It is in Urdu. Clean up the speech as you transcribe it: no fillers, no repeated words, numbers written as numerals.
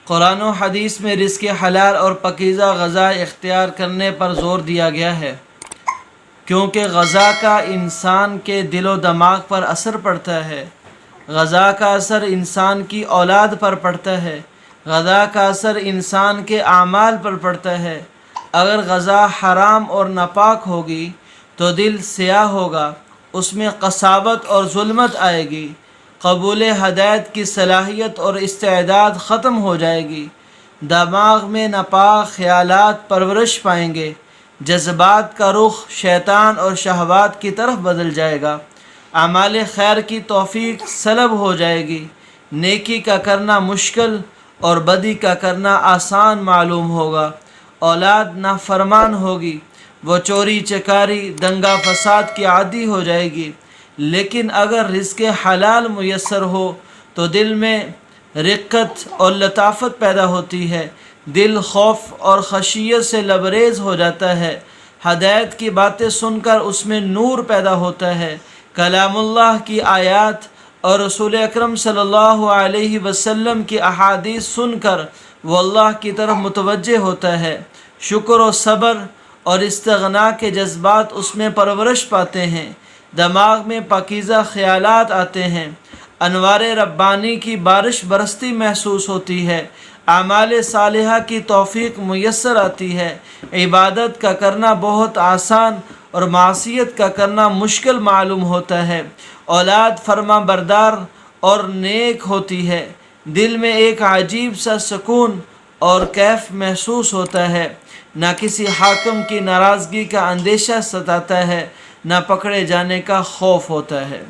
قرآن و حدیث میں رزق حلال اور پاکیزہ غذا اختیار کرنے پر زور دیا گیا ہے، کیونکہ غذا کا انسان کے دل و دماغ پر اثر پڑتا ہے، غذا کا اثر انسان کی اولاد پر پڑتا ہے، غذا کا اثر انسان کے اعمال پر پڑتا ہے۔ اگر غذا حرام اور ناپاک ہوگی تو دل سیاہ ہوگا، اس میں قساوت اور ظلمت آئے گی، قبول ہدایت کی صلاحیت اور استعداد ختم ہو جائے گی، دماغ میں ناپاک خیالات پرورش پائیں گے، جذبات کا رخ شیطان اور شہوات کی طرف بدل جائے گا، اعمال خیر کی توفیق سلب ہو جائے گی، نیکی کا کرنا مشکل اور بدی کا کرنا آسان معلوم ہوگا، اولاد نافرمان ہوگی، وہ چوری چکاری دنگا فساد کی عادی ہو جائے گی۔ لیکن اگر رزق حلال میسر ہو تو دل میں رقت اور لطافت پیدا ہوتی ہے، دل خوف اور خشیت سے لبریز ہو جاتا ہے، ہدایت کی باتیں سن کر اس میں نور پیدا ہوتا ہے، کلام اللہ کی آیات اور رسول اکرم صلی اللہ علیہ وسلم کی احادیث سن کر وہ اللہ کی طرف متوجہ ہوتا ہے، شکر و صبر اور استغنا کے جذبات اس میں پرورش پاتے ہیں، دماغ میں پاکیزہ خیالات آتے ہیں، انوار ربانی کی بارش برستی محسوس ہوتی ہے، اعمال صالحہ کی توفیق میسر آتی ہے، عبادت کا کرنا بہت آسان اور معصیت کا کرنا مشکل معلوم ہوتا ہے، اولاد فرما بردار اور نیک ہوتی ہے، دل میں ایک عجیب سا سکون اور کیف محسوس ہوتا ہے، نہ کسی حاکم کی ناراضگی کا اندیشہ ستاتا ہے، نہ پکڑے جانے کا خوف ہوتا ہے۔